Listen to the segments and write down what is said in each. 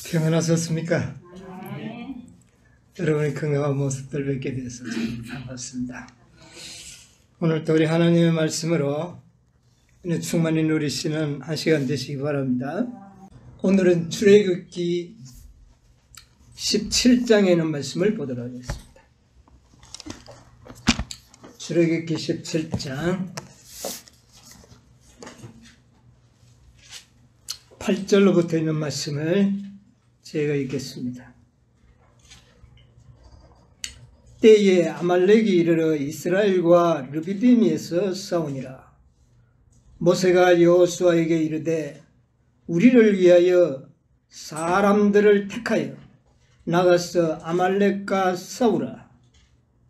평안하셨습니까? 네. 여러분의 건강한 모습들 뵙게 돼서 참 반갑습니다. 오늘도 우리 하나님의 말씀으로 충만히 누리시는 한 시간 되시기 바랍니다. 오늘은 출애굽기 17장에 있는 말씀을 보도록 하겠습니다. 출애굽기 17장 8절로부터 있는 말씀을 제가 읽겠습니다. 때에 아말렉이 이르러 이스라엘과 르비딤에서 싸우니라. 모세가 여호수아에게 이르되 우리를 위하여 사람들을 택하여 나가서 아말렉과 싸우라.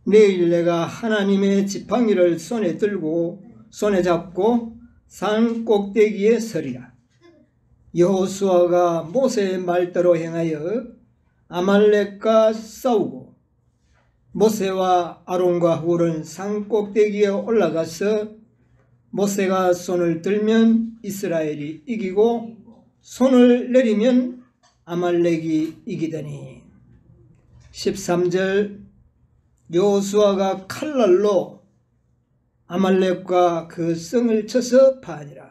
내일 내가 하나님의 지팡이를 손에 들고 손에 잡고 산 꼭대기에 서리라. 여호수아가 모세의 말대로 행하여 아말렉과 싸우고 모세와 아론과 훌은 산 꼭대기에 올라가서 모세가 손을 들면 이스라엘이 이기고 손을 내리면 아말렉이 이기더니 13절 여호수아가 칼날로 아말렉과 그 성을 쳐서 파하니라.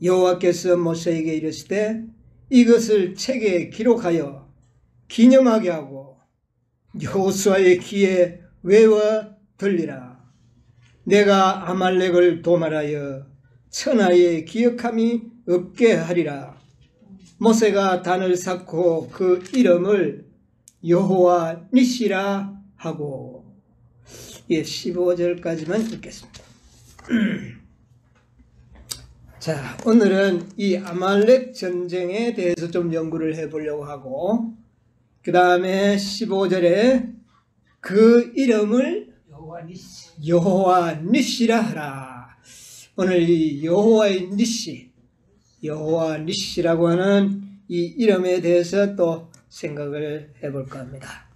여호와께서 모세에게 이르시되 이것을 책에 기록하여 기념하게 하고 여호수아의 귀에 외워 들리라. 내가 아말렉을 도말하여 천하에 기억함이 없게 하리라. 모세가 단을 쌓고 그 이름을 여호와 니시라 하고 15절까지만 읽겠습니다. 자, 오늘은 이 아말렉 전쟁에 대해서 좀 연구를 해보려고 하고 그 다음에 15절에 그 이름을 여호와 니시라 하라. 오늘 이 여호와의 여호와 니시라고 하는 이 이름에 대해서 또 생각을 해볼까 합니다.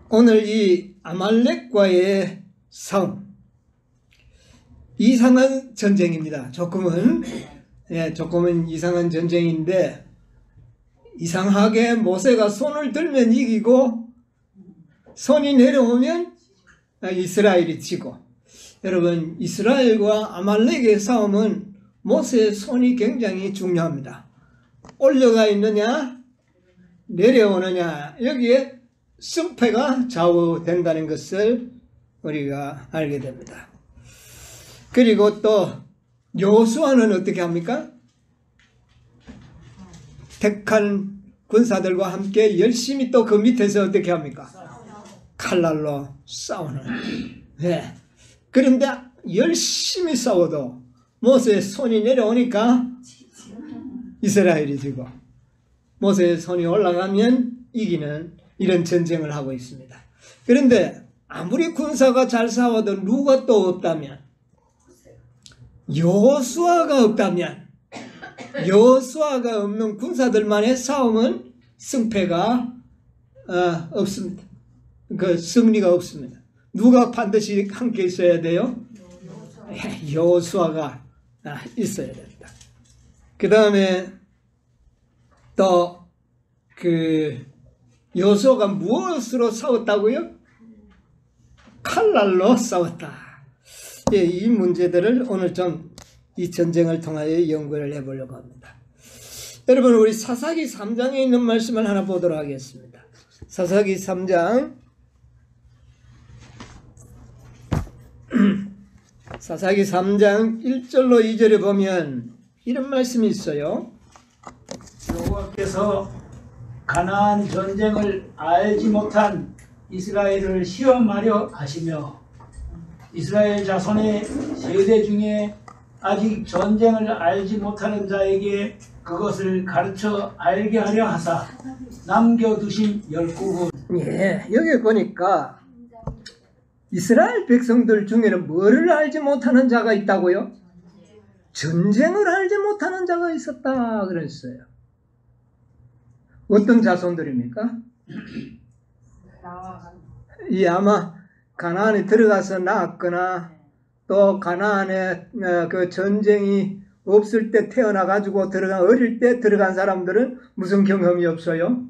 오늘 이 아말렉과의 싸움, 이상한 전쟁입니다. 조금은 이상한 전쟁인데 이상하게 모세가 손을 들면 이기고 손이 내려오면 이스라엘이 지고. 여러분, 이스라엘과 아말렉의 싸움은 모세의 손이 굉장히 중요합니다. 올려가 있느냐 내려오느냐 여기에 승패가 좌우된다는 것을 우리가 알게 됩니다. 그리고 또 여호수아는 어떻게 합니까? 택한 군사들과 함께 열심히 또 그 밑에서 어떻게 합니까? 칼날로 싸우는. 네. 그런데 열심히 싸워도 모세의 손이 내려오니까 이스라엘이 지고 모세의 손이 올라가면 이기는 이런 전쟁을 하고 있습니다. 그런데 아무리 군사가 잘 싸워도 누가 또 없다면, 여호수아가 없다면, 여호수아가 없는 군사들만의 싸움은 승패가 없습니다. 그 승리가 없습니다. 누가 반드시 함께 있어야 돼요? 여호수아가 있어야 됩니다. 그 다음에 또 여호수아가 무엇으로 싸웠다고요? 칼날로 싸웠다. 예, 이 문제들을 오늘 좀 이 전쟁을 통하여 연구를 해보려고 합니다. 여러분, 우리 사사기 3장에 있는 말씀을 하나 보도록 하겠습니다. 사사기 3장 사사기 3장 1절로 2절에 보면 이런 말씀이 있어요. 여호와께서 가나안 전쟁을 알지 못한 이스라엘을 시험하려 하시며 이스라엘 자손의 세대 중에 아직 전쟁을 알지 못하는 자에게 그것을 가르쳐 알게 하려 하사 남겨두신 19군. 예, 여기 보니까 이스라엘 백성들 중에는 뭐를 알지 못하는 자가 있다고요? 전쟁을 알지 못하는 자가 있었다 그랬어요. 어떤 자손들입니까? 이 아마 가나안에 들어가서 나았거나 또 가나안에 그 전쟁이 없을 때 태어나가지고 어릴 때 들어간 사람들은 무슨 경험이 없어요?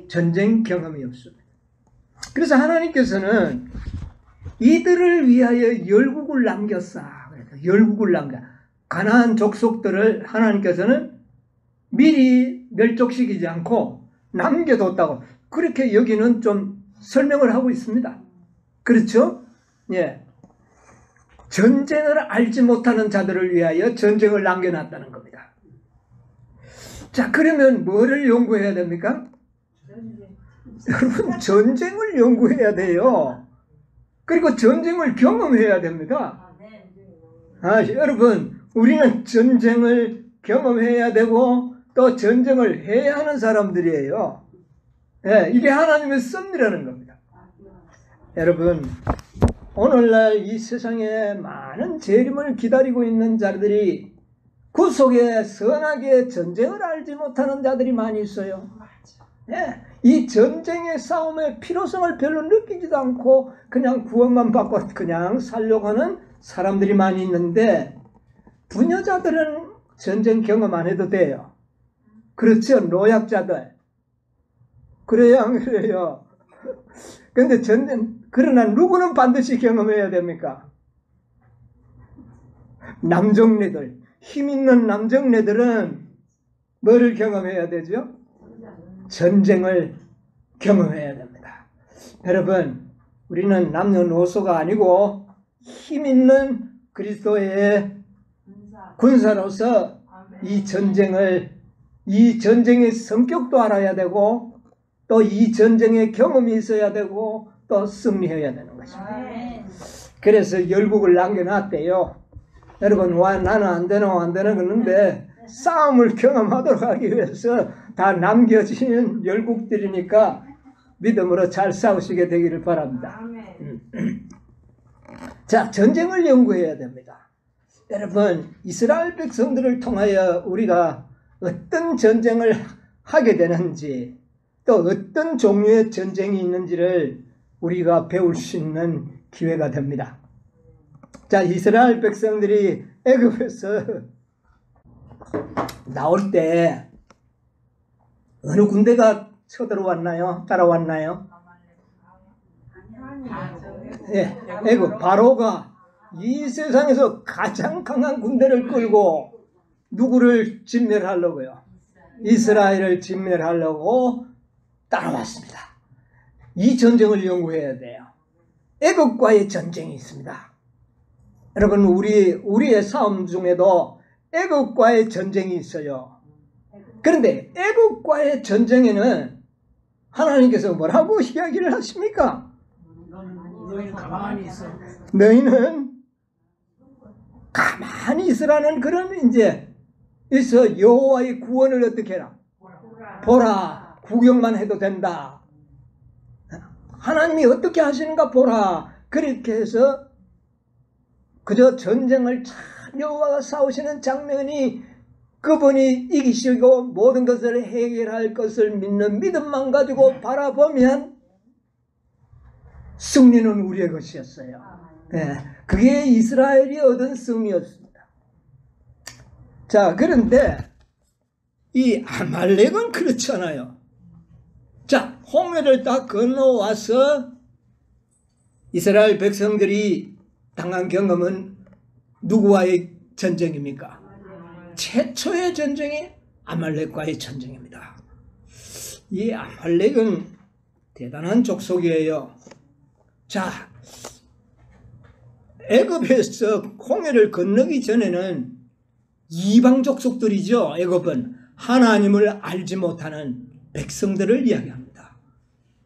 전쟁 경험이 없습니다. 그래서 하나님께서는 이들을 위하여 열국을 남겼사. 열국을 남겨. 가나안 족속들을 하나님께서는 미리 멸족시키지 않고 남겨뒀다고. 그렇게 여기는 좀 설명을 하고 있습니다. 그렇죠? 예. 전쟁을 알지 못하는 자들을 위하여 전쟁을 남겨놨다는 겁니다. 자, 그러면 뭐를 연구해야 됩니까? 여러분, 전쟁을 연구해야 돼요. 그리고 전쟁을 경험해야 됩니다. 여러분, 우리는 전쟁을 경험해야 되고 또 전쟁을 해야 하는 사람들이에요. 예, 이게 하나님의 섭리라는 겁니다. 여러분, 오늘날 이 세상에 많은 재림을 기다리고 있는 자들이 그 속에 선하게 전쟁을 알지 못하는 자들이 많이 있어요. 예, 이 전쟁의 싸움의 필요성을 별로 느끼지도 않고 그냥 구원만 받고 그냥 살려고 하는 사람들이 많이 있는데, 부녀자들은 전쟁 경험 안 해도 돼요. 그렇죠? 노약자들. 그래요, 안 그래요? 근데 그러나 누구는 반드시 경험해야 됩니까? 남정네들, 힘 있는 남정네들은 뭐를 경험해야 되죠? 전쟁을 경험해야 됩니다. 여러분, 우리는 남녀노소가 아니고 힘 있는 그리스도의 군사로서 이 전쟁의 성격도 알아야 되고 또 이 전쟁의 경험이 있어야 되고 또 승리해야 되는 것입니다. 그래서 열국을 남겨놨대요. 여러분, 나는 안 되나 그러는데 싸움을 경험하도록 하기 위해서 다 남겨진 열국들이니까 믿음으로 잘 싸우시게 되기를 바랍니다. 자, 전쟁을 연구해야 됩니다. 여러분, 이스라엘 백성들을 통하여 우리가 어떤 전쟁을 하게 되는지 또 어떤 종류의 전쟁이 있는지를 우리가 배울 수 있는 기회가 됩니다. 자, 이스라엘 백성들이 애굽에서 나올 때 어느 군대가 쳐들어왔나요? 따라왔나요? 예, 애굽 바로가 이 세상에서 가장 강한 군대를 끌고 누구를 진멸하려고요? 이스라엘을 진멸하려고 따라왔습니다. 이 전쟁을 연구해야 돼요. 애굽과의 전쟁이 있습니다. 여러분, 우리의 싸움 중에도 애굽과의 전쟁이 있어요. 그런데 애굽과의 전쟁에는 하나님께서 뭐라고 이야기를 하십니까? 너희는 가만히 있어. 너희는 가만히 있으라는 그런 이제 있어. 여호와의 구원을 어떻게 해라? 보라. 구경만 해도 된다. 하나님이 어떻게 하시는가 보라. 그렇게 해서 그저 전쟁을 참 여호와가 싸우시는 장면이 그분이 이기시고 모든 것을 해결할 것을 믿는 믿음만 가지고 바라보면 승리는 우리의 것이었어요. 네, 그게 이스라엘이 얻은 승리였습니다. 자, 그런데 이 아말렉은 그렇지 않아요. 자, 홍해를 다 건너와서 이스라엘 백성들이 당한 경험은 누구와의 전쟁입니까? 최초의 전쟁이 아말렉과의 전쟁입니다. 이 아말렉은 대단한 족속이에요. 자, 애굽에서 홍해를 건너기 전에는 이방 족속들이죠. 애굽은 하나님을 알지 못하는 백성들을 이야기합니다.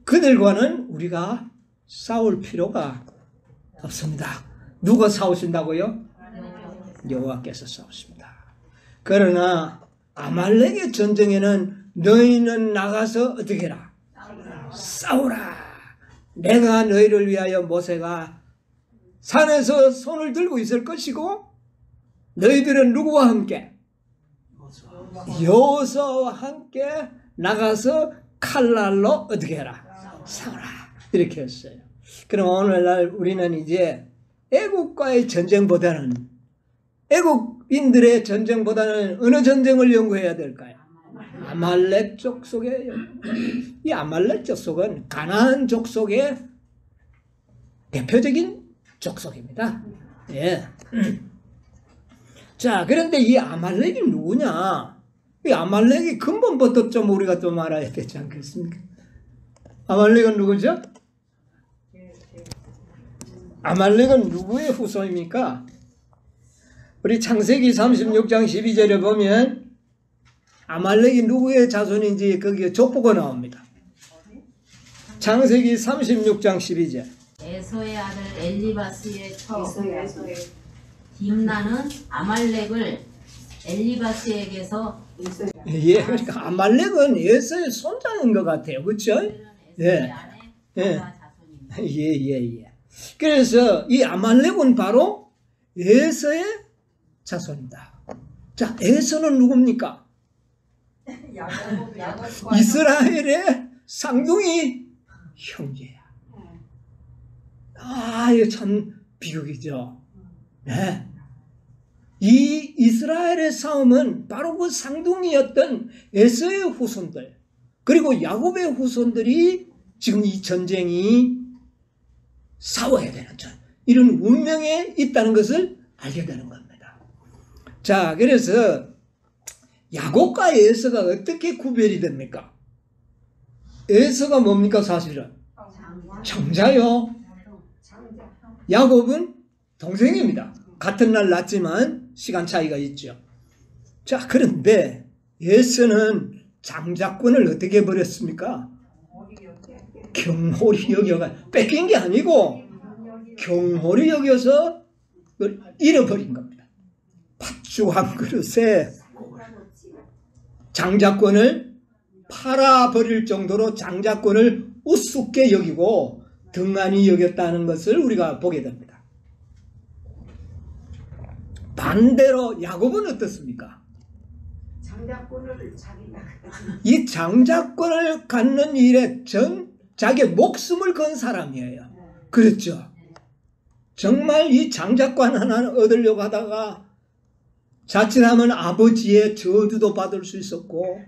그들과는 우리가 싸울 필요가 없습니다. 누가 싸우신다고요? 여호와께서 싸우십니다. 그러나 아말렉의 전쟁에는 너희는 나가서 어떻게 해라? 싸우라. 내가 너희를 위하여 모세가 산에서 손을 들고 있을 것이고 너희들은 누구와 함께? 여호수아와 함께 나가서 칼날로 어떻게 해라? 싸우라. 이렇게 했어요. 그럼 오늘날 우리는 이제 애국과의 전쟁보다는 애국인들의 전쟁보다는 어느 전쟁을 연구해야 될까요? 아말렉 족속의 이 아말렉 족속은 가나안 족속의 대표적인 족속입니다. 예. 자, 그런데 이 아말렉이 누구냐? 이 아말렉이 근본부터 좀 우리가 좀 알아야 되지 않겠습니까? 아말렉은 누구죠? 아말렉은 누구의 후손입니까? 우리 창세기 36장 12절에 보면 아말렉이 누구의 자손인지 거기에 족보가 나옵니다. 창세기 36장 12절. 에서의 아들 엘리바스의 처 딥나는 아말렉을 엘리바스에게서 예, 그러니까 아말렉은 에서의 손자인 것 같아요, 그렇죠? 예, 예, 예. 그래서 이 아말렉은 바로 에서의 자손이다. 자, 에서는 누굽니까? 이스라엘의 쌍둥이 형제야. 아, 이거 참 비극이죠. 네. 이 이스라엘의 싸움은 바로 그 쌍둥이였던 에서의 후손들, 그리고 야곱의 후손들이 지금 이 전쟁이 싸워야 되는 이런 운명에 있다는 것을 알게 되는 겁니다. 자, 그래서 야곱과 에서가 어떻게 구별이 됩니까? 에서가 뭡니까 사실은? 장자요. 야곱은 동생입니다. 같은 날 낳지만 시간 차이가 있죠. 자, 그런데 에서는 장자권을 어떻게 버렸습니까? 경홀히 여겨가 뺏긴 게 아니고 경홀히 여겨서 잃어버린 겁니다. 팥죽 한 그릇에 장자권을 팔아버릴 정도로 장자권을 우습게 여기고 등한히 여겼다는 것을 우리가 보게 됩니다. 반대로 야곱은 어떻습니까? 장자권을 자기가 이 장자권을 갖는 일에 자기의 목숨을 건 사람이에요. 그렇죠? 정말 이 장자권 하나를 얻으려고 하다가 자칫하면 아버지의 저주도 받을 수 있었고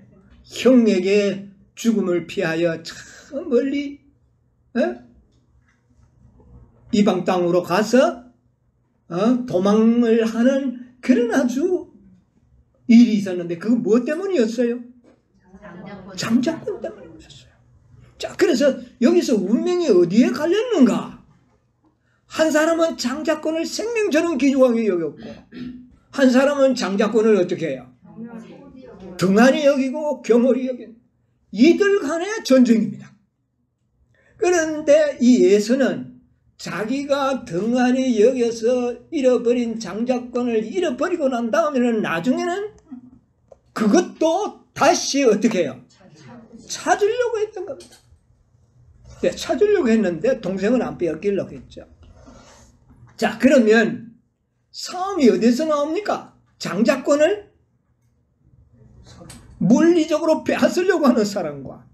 형에게 죽음을 피하여 참 멀리 이방 땅으로 가서 도망을 하는 그런 아주 일이 있었는데 그거 무엇 때문이었어요? 장자권 때문이었어요. 자, 그래서 여기서 운명이 어디에 갈렸는가? 한 사람은 장자권을 생명처럼 귀중하게 여겼고 한 사람은 장자권을 어떻게 해요? 등한히 여기고 경홀히 여긴 이들 간의 전쟁입니다. 그런데 이 에서는 자기가 등한히 여겨서 잃어버린 장자권을 잃어버리고 난 다음에는 나중에는 그것도 다시 어떻게 해요? 찾으려고 했던 겁니다. 네, 찾으려고 했는데 동생은 안 빼앗기려고 했죠. 자, 그러면 싸움이 어디서 나옵니까? 장자권을 물리적으로 빼앗으려고 하는 사람과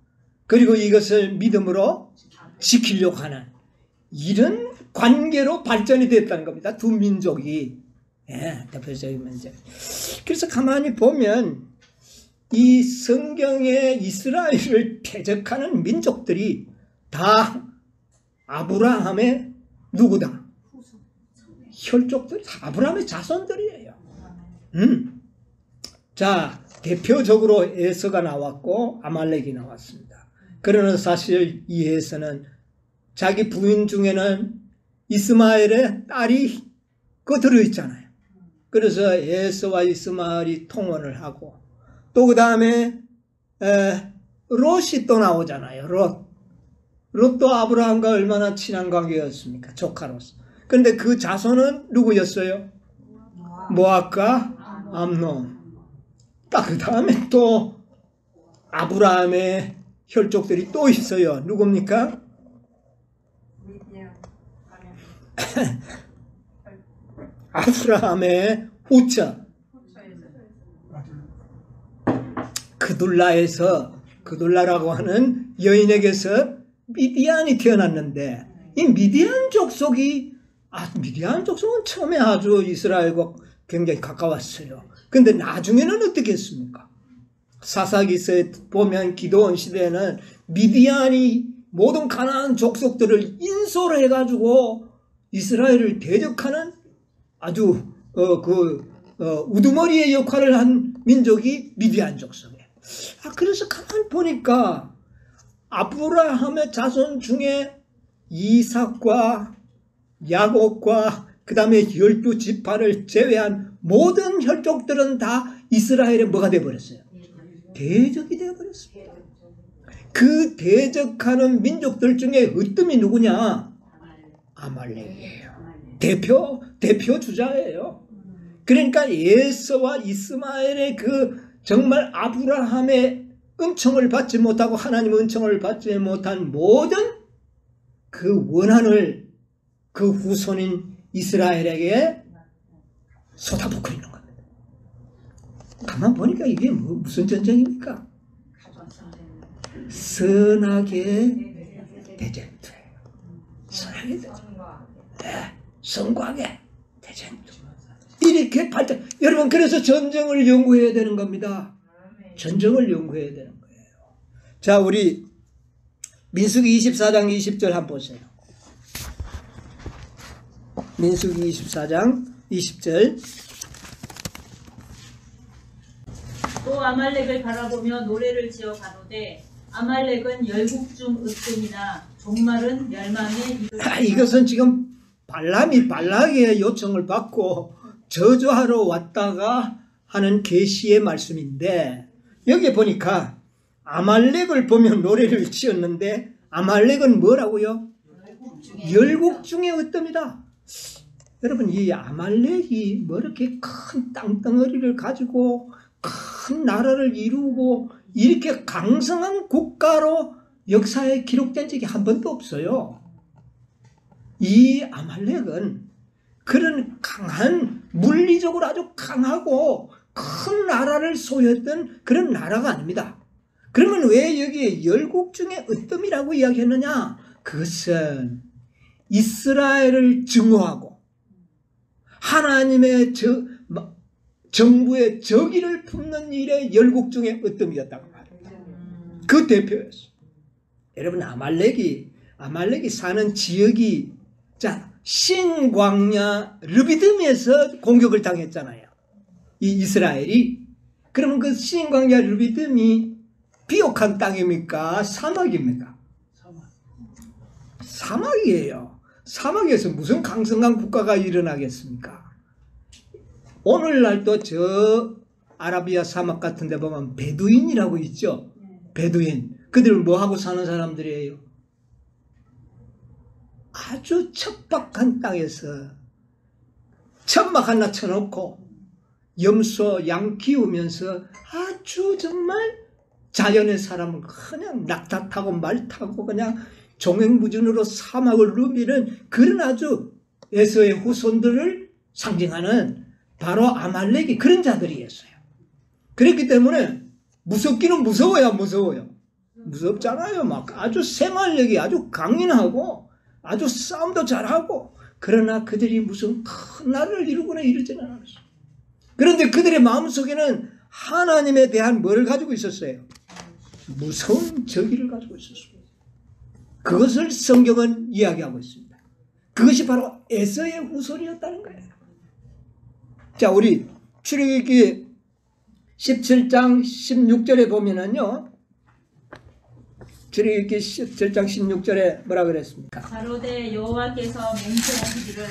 그리고 이것을 믿음으로 지키려고 하는 이런 관계로 발전이 됐다는 겁니다. 두 민족이. 예, 대표적인 문제. 그래서 가만히 보면 이 성경에 이스라엘을 대적하는 민족들이 다 아브라함의 누구다? 혈족들, 아브라함의 자손들이에요. 자, 대표적으로 에서가 나왔고 아말렉이 나왔습니다. 그러나 사실 이 에서는 자기 부인 중에는 이스마엘의 딸이 그 들어있잖아요. 그래서 에서와 이스마엘이 통혼을 하고 또 그 다음에 롯이 또 나오잖아요. 롯도 아브라함과 얼마나 친한 관계였습니까? 조카로서. 그런데 그 자손은 누구였어요? 모압과 암논. 딱 그 다음에 또 아브라함의 혈족들이 또 있어요. 누굽니까? 아브라함의 후처 그둘라라고 하는 여인에게서 미디안이 태어났는데 이 미디안 족속은 처음에 아주 이스라엘과 굉장히 가까웠어요. 근데 나중에는 어떻게 했습니까? 사사기서에 보면 기드온 시대에는 미디안이 모든 가나안 족속들을 인솔해 가지고 이스라엘을 대적하는 아주 우두머리의 역할을 한 민족이 미디안 족속이에요. 그래서 가만 보니까 아브라함의 자손 중에 이삭과 야곱과 그 다음에 12지파를 제외한 모든 혈족들은 다 이스라엘의 뭐가 되어버렸어요? 대적이 되어버렸어요. 그 대적하는 민족들 중에 으뜸이 누구냐? 아말렉이에요. 대표 주자예요. 그러니까 에서와 이스마엘의 그 정말 아브라함의 은총을 받지 못하고 하나님의 은총을 받지 못한 모든 그 원한을 그 후손인 이스라엘에게 쏟아붓고 있는 겁니다. 가만 보니까 이게 무슨 전쟁입니까? 선악의 대전투예요. 선악의 대전투. 네, 성곽의 대전투. 이렇게 발전. 여러분 그래서 전쟁을 연구해야 되는 겁니다. 전쟁을 연구해야 되는 거예요. 자, 우리 민수기 24장 20절 한번 보세요. 민수기 24장 20절. 또 아말렉을 바라보며 노래를 지어 가로되 아말렉은 열국 중 으뜸이나 종말은 멸망에 이르리라. 이것은 지금 발람이 발락의 요청을 받고 저주하러 왔다가 하는 계시의 말씀인데, 여기 보니까 아말렉을 보며 노래를 지었는데 아말렉은 뭐라고요? 열국 중에 으뜸이다. 여러분 이 아말렉이 뭐 이렇게 큰 땅덩어리를 가지고 큰 나라를 이루고 이렇게 강성한 국가로 역사에 기록된 적이 한 번도 없어요. 이 아말렉은 그런 강한, 물리적으로 아주 강하고 큰 나라를 소유했던 그런 나라가 아닙니다. 그러면 왜 여기에 열국 중에 으뜸이라고 이야기했느냐? 그것은 이스라엘을 증오하고 하나님의 정부의 적의를 품는 일에 열국 중에 으뜸이었다고 말합니다. 그 대표였어요. 여러분 아말렉이 사는 지역이 신광야 르비딤에서 공격을 당했잖아요. 이 이스라엘이. 그러면 그 신광야 르비딤이 비옥한 땅입니까? 사막입니까? 사막이에요. 사막에서 무슨 강성한 국가가 일어나겠습니까? 오늘날도 저 아라비아 사막 같은 데 보면 베두인이라고 있죠. 베두인. 그들은 뭐하고 사는 사람들이에요? 아주 척박한 땅에서 천막 하나 쳐놓고 염소, 양 키우면서 아주 정말 자연의 사람을 그냥 낙타 타고 말 타고 그냥 종횡무진으로 사막을 누비는 그런 아주 에서의 후손들을 상징하는 바로 아말렉이 그런 자들이었어요. 그렇기 때문에 무섭기는 무서워요. 무섭잖아요. 막 아주 생활력이 아주 강인하고 아주 싸움도 잘하고, 그러나 그들이 무슨 큰 나라를 이루거나 이러지는 않았어요. 그런데 그들의 마음속에는 하나님에 대한 뭐를 가지고 있었어요? 무서운 적의를 가지고 있었어요. 그것을 성경은 이야기하고 있습니다. 그것이 바로 에서의 후손이었다는 거예요. 자, 우리 출애굽기 17장 16절에 보면은요, 출애굽기 17장 16절에 뭐라 그랬습니까? 가로되 여호와께서 맹세하시기를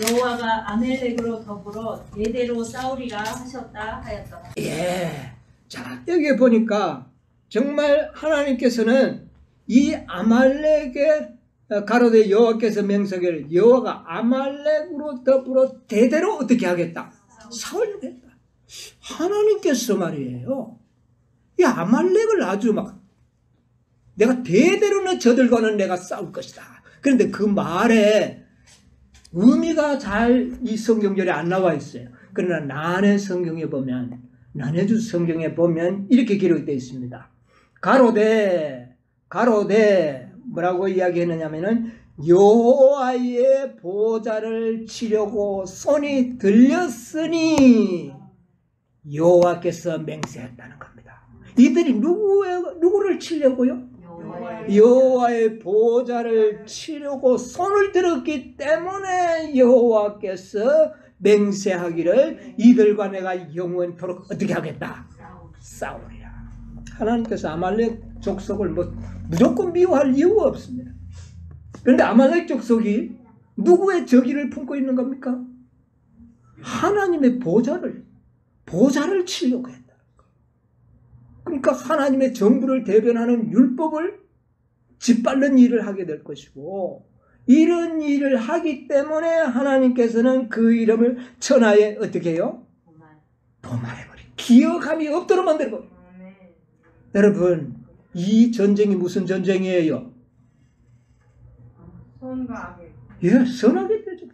여호와가 아말렉으로 더불어 대대로 싸우리라 하셨다 하였더라. 예. 자, 여기 보니까 정말 하나님께서는 이 아말렉의 가로되 여호와께서 맹세하기를 여호와가 아말렉으로 더불어 대대로 어떻게 하겠다? 싸우려겠다. 하나님께서 말이에요. 이 아말렉을 아주 막 내가 대대로는 저들과는 내가 싸울 것이다. 그런데 그 말에 의미가 잘 이 성경절에 안 나와 있어요. 그러나 난해 성경에 보면, 난해주 성경에 보면 이렇게 기록되어 있습니다. 가로되 뭐라고 이야기했느냐면은 여호와의 보좌를 치려고 손이 들렸으니 여호와께서 맹세했다는 겁니다. 이들이 누구를 치려고요? 여호와의 보좌를 치려고 손을 들었기 때문에 여호와께서 맹세하기를 이들과 내가 영원토록 어떻게 하겠다? 싸우리라. 하나님께서 아말렉 족속을 무조건 미워할 이유가 없습니다. 그런데 아말렉 족속이 누구의 적의를 품고 있는 겁니까? 하나님의 보좌를 치려고 했다. 그러니까 하나님의 정부를 대변하는 율법을 짓밟는 일을 하게 될 것이고, 이런 일을 하기 때문에 하나님께서는 그 이름을 천하에 어떻게 해요? 도말해버려. 기억함이 없도록 만들고. 여러분, 이 전쟁이 무슨 전쟁이에요? 손과 악의. 예, 선악의 대적.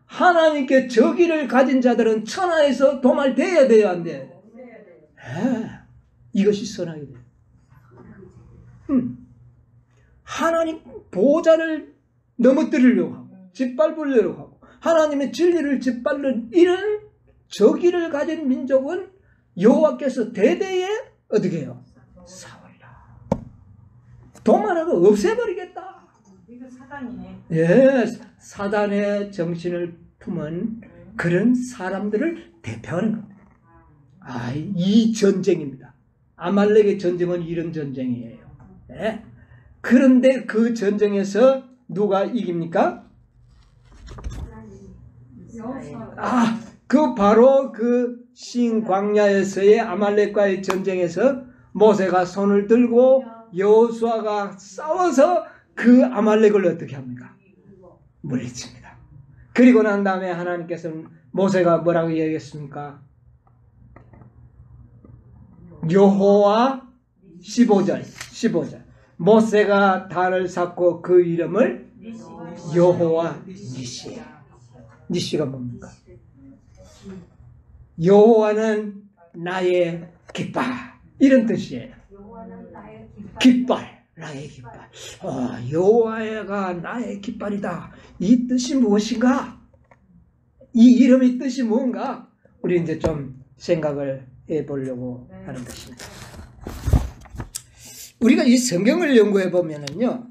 하나님께 적의를 가진 자들은 천하에서 도말돼야 돼요, 안 돼요? 예, 이것이 선악의 대적. 하나님 보좌를 넘어뜨리려고 하고 짓밟으려고 하고 하나님의 진리를 짓밟는 이런 적의를 가진 민족은 여호와께서 대대에 어떻게 해요? 싸우리라. 도말하고 없애버리겠다. 이거 사단이네. 예, 사단의 정신을 품은 그런 사람들을 대표하는 겁니다. 이 전쟁입니다. 아말렉의 전쟁은 이런 전쟁이에요. 네. 그런데 그 전쟁에서 누가 이깁니까? 바로 그 신광야에서의 아말렉과의 전쟁에서 모세가 손을 들고 여호수아가 싸워서 그 아말렉을 어떻게 합니까? 물리칩니다. 그리고 난 다음에 하나님께서는 모세가 뭐라고 얘기했습니까? 여호와 15절. 모세가 단을 쌓고 그 이름을 여호와 니시. 니시가 뭡니까? 여호와는 나의 깃발, 이런 뜻이에요. 깃발, 나의 깃발. 여호와가 나의 깃발이다. 이 뜻이 무엇인가? 이 이름의 뜻이 뭔가? 우리 이제 좀 생각을 해보려고 하는 것입니다. 우리가 이 성경을 연구해 보면은요,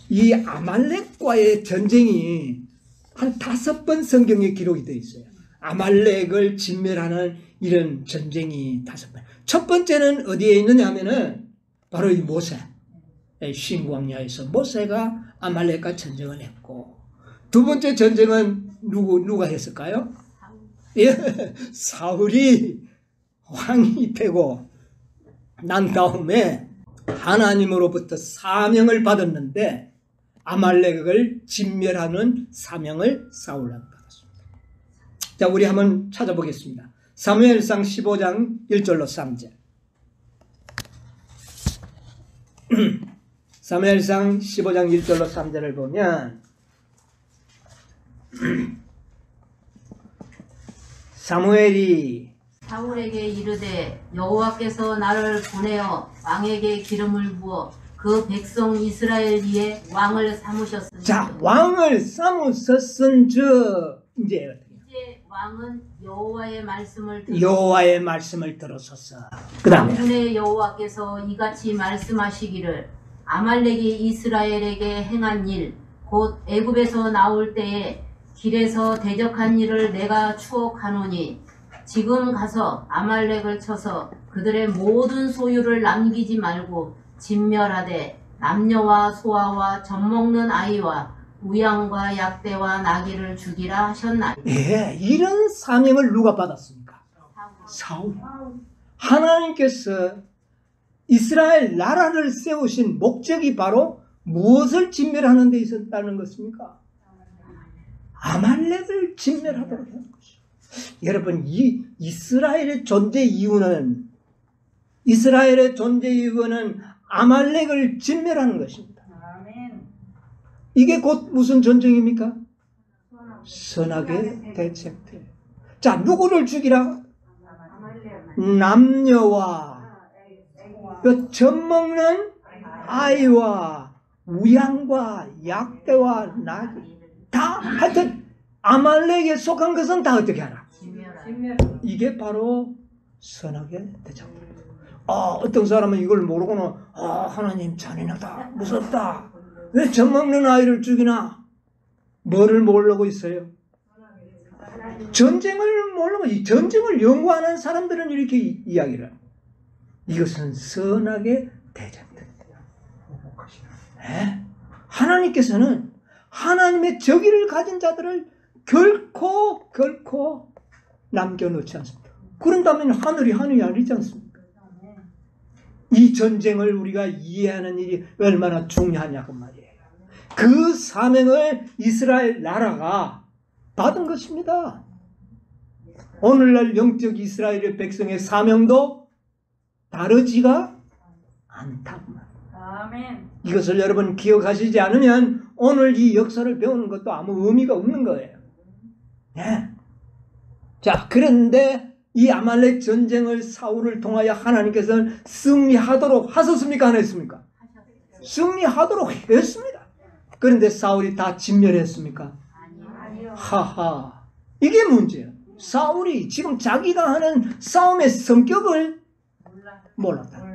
이 아말렉과의 전쟁이 한 5번 성경에 기록이 되어 있어요. 아말렉을 진멸하는 이런 전쟁이 5번. 첫 번째는 어디에 있느냐 하면은 바로 이 모세, 신광야에서 모세가 아말렉과 전쟁을 했고, 두 번째 전쟁은 누가 했을까요? 예, 사울이 왕이 되고 난 다음에 하나님으로부터 사명을 받았는데 아말렉을 진멸하는 사명을 사울에게 받았습니다. 자, 우리 한번 찾아보겠습니다. 사무엘상 15장 1절로 3절. 사무엘상 15장 1절로 3절을 보면 사무엘이 사울에게 이르되 여호와께서 나를 보내어 왕에게 기름을 부어 그 백성 이스라엘 위에 왕을 삼으셨으니. 자, 왕을 삼으셨은즉 이제 왕은 여호와의 말씀을 들었었어. 그 다음에 만군의 여호와께서 이같이 말씀하시기를 아말렉이 이스라엘에게 행한 일 곧 애굽에서 나올 때에 길에서 대적한 일을 내가 추억하노니 지금 가서 아말렉을 쳐서 그들의 모든 소유를 남기지 말고 진멸하되 남녀와 소아와 젖먹는 아이와 우양과 약대와 나귀를 죽이라 하셨나니. 예, 이런 사명을 누가 받았습니까? 사울. 하나님께서 이스라엘 나라를 세우신 목적이 바로 무엇을 진멸하는 데 있었다는 것입니까? 아말렉을 진멸하도록 하는 것이죠. 여러분, 이 이스라엘의 존재 이유는 아말렉을 진멸하는 것입니다. 이게 곧 무슨 전쟁입니까? 선악의 대책들. 자, 누구를 죽이라? 남녀와 젖먹는 아이와 우양과 약대와 나귀 다 하여튼 아말렉에 속한 것은 다 어떻게 하라? 진멸. 이게 바로 선악의 대장입니다. 어떤 사람은 이걸 모르고는 하나님 잔인하다, 무섭다, 왜 젖먹는 아이를 죽이나? 뭐를 모르고 있어요? 전쟁을 모르고, 이 전쟁을 연구하는 사람들은 이렇게 이야기를 합니다. 이것은 선악의 대장들입니다. 하나님께서는 하나님의 저기를 가진 자들을 결코 남겨놓지 않습니다. 그런다면 하늘이 아니지 않습니까? 이 전쟁을 우리가 이해하는 일이 얼마나 중요하냐고 말이에요. 그 사명을 이스라엘 나라가 받은 것입니다. 오늘날 영적 이스라엘의 백성의 사명도 다르지가 않다고 말이에요. 아멘. 이것을 여러분 기억하시지 않으면 오늘 이 역사를 배우는 것도 아무 의미가 없는 거예요. 네. 자, 그런데 이 아말렉 전쟁을 사울을 통하여 하나님께서는 승리하도록 하셨습니까? 안 했습니까? 승리하도록 했습니다. 그런데 사울이 다 진멸했습니까? 아니요. 하하, 이게 문제예요. 사울이 지금 자기가 하는 싸움의 성격을 몰랐다.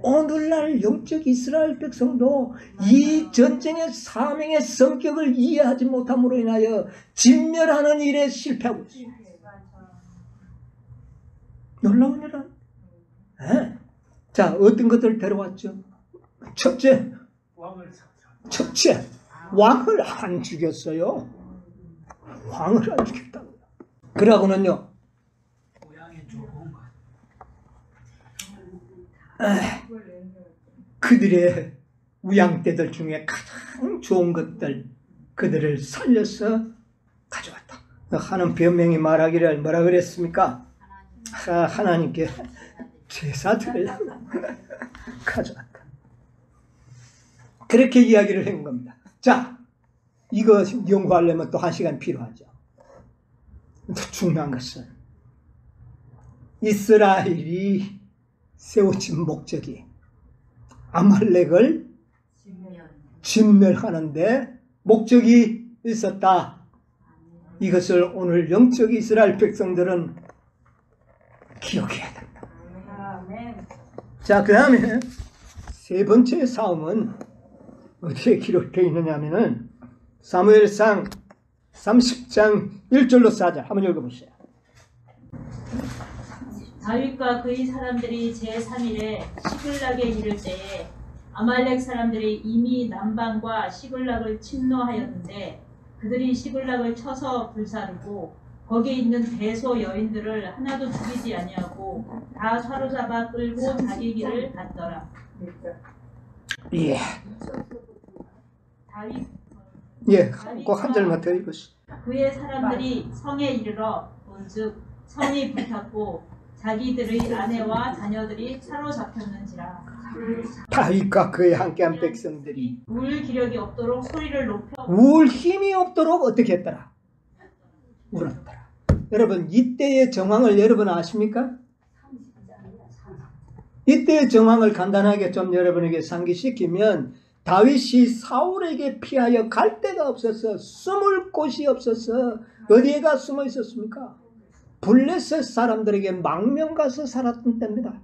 오늘날 영적 이스라엘 백성도 이 전쟁의 사명의 성격을 이해하지 못함으로 인하여 진멸하는 일에 실패하고 있어요. 놀라운 일은. 네. 자, 어떤 것들을 데려왔죠? 첫째, 왕을 안 죽였어요. 왕을 안 죽였다고요. 그러고는요, 그들의 우양떼들 중에 가장 좋은 것들, 그들을 살려서 가져왔다. 하는 변명이 말하기를 뭐라 그랬습니까? 하나님께 제사 드리려고 가져왔다. 그렇게 이야기를 한 겁니다. 자, 이거 연구하려면 또 1시간 필요하죠. 더 중요한 것은 이스라엘이 세워진 목적이 아말렉을 진멸하는데 목적이 있었다. 이것을 오늘 영적 이스라엘 백성들은 기억해야 된다. 아멘. 자, 그 다음에 세 번째 싸움은 어디에 기록되어 있느냐 하면은 사무엘상 30장 1절로 4절 한번 읽어보세요. 다윗과 그의 사람들이 제3일에 시글락에 이를 때에 아말렉 사람들이 이미 남방과 시글락을 침노하였는데 그들이 시글락을 쳐서 불사르고 거기에 있는 대소 여인들을 하나도 죽이지 아니하고 다 사로잡아 끌고 자기 길을 갔더라. 예, 다윗 예, 꼭 한 절만 더 읽으시죠. 그의 사람들이 성에 이르러 본즉 성이 불탔고 자기들의 아내와 자녀들이 사로잡혔는지라. 다윗과 그의 함께한 백성들이 울 기력이 없도록 소리를 높여 울 힘이 없도록 어떻게 했더라? 울었더라. 여러분, 이때의 정황을 여러분 아십니까? 이때의 정황을 간단하게 좀 여러분에게 상기시키면 다윗이 사울에게 피하여 갈 데가 없어서 숨을 곳이 없어서 어디에 가 숨어 있었습니까? 블레셋 사람들에게 망명 가서 살았던 때입니다.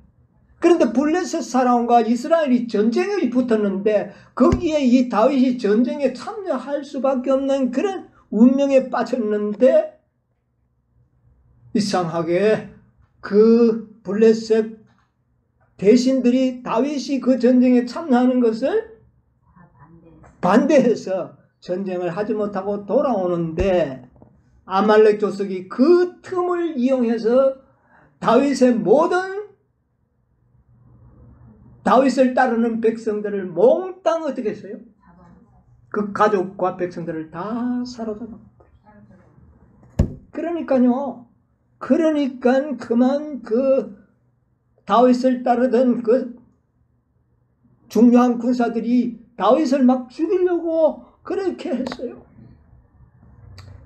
그런데 블레셋 사람과 이스라엘이 전쟁이 붙었는데 거기에 이 다윗이 전쟁에 참여할 수밖에 없는 그런 운명에 빠졌는데 이상하게 그 블레셋 대신들이 다윗이 그 전쟁에 참여하는 것을 반대해서 전쟁을 하지 못하고 돌아오는데 아말렉 조석이 그 틈을 이용해서 다윗의 모든 다윗을 따르는 백성들을 몽땅 어떻게 했어요? 그 가족과 백성들을 다 사로잡았다. 그러니까 그만 그 다윗을 따르던 그 중요한 군사들이 다윗을 막 죽이려고 그렇게 했어요.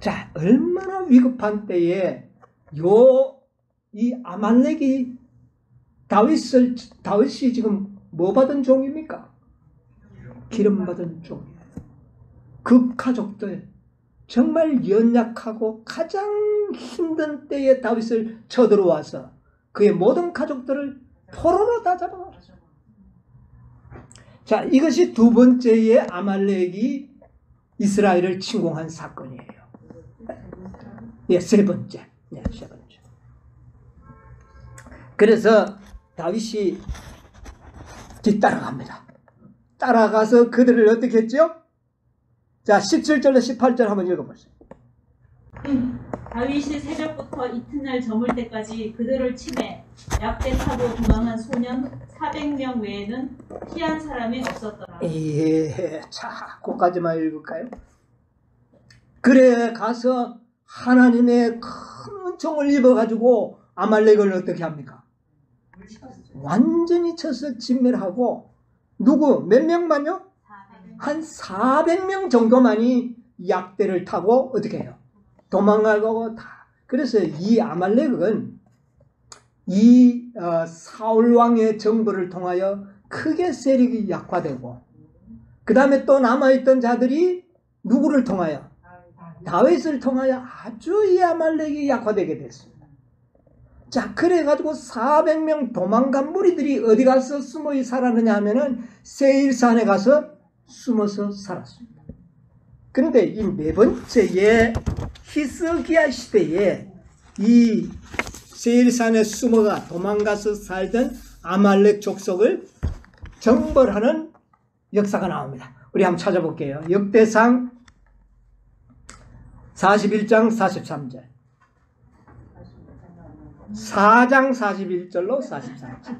자, 얼마나 위급한 때에 이 아말렉이 다윗이 지금 뭐 받은 종입니까? 기름 받은 종이에요. 그 가족들 정말 연약하고 가장 힘든 때에 다윗을 쳐들어와서 그의 모든 가족들을 포로로 다 잡아갔어요. 자, 이것이 두 번째의 아말렉이 이스라엘을 침공한 사건이에요. 예, 세 번째. 네, 세 번째. 그래서 다윗이 뒤따라갑니다. 따라가서 그들을 어떻게 했죠? 자, 17절로 18절 한번 읽어보세요. 다윗이 새벽부터 이튿날 저물 때까지 그들을 치매 약대 타고 도망한 소년 400명 외에는 피한 사람이 없었더라. 예, 자, 그까지만 읽을까요? 그래 가서 하나님의 큰 은총을 입어가지고 아말렉을 어떻게 합니까? 완전히 쳐서 진멸하고 누구 몇 명만요? 한 400명 정도만이 약대를 타고 어떻게 해요? 도망가고 다. 그래서 이 아말렉은 이 사울 왕의 정부를 통하여 크게 세력이 약화되고 그 다음에 또 남아있던 자들이 누구를 통하여? 다윗을 통하여 아주 이 아말렉이 약화되게 됐습니다. 자, 그래가지고 400명 도망간 무리들이 어디 가서 숨어 살았느냐 하면은 세일산에 가서 숨어서 살았습니다. 그런데 이 네 번째에 히스기야 시대에 이 세일산에 숨어가 도망가서 살던 아말렉 족속을 정벌하는 역사가 나옵니다. 우리 한번 찾아볼게요. 역대상 41장 43절 4장 41절로 44절.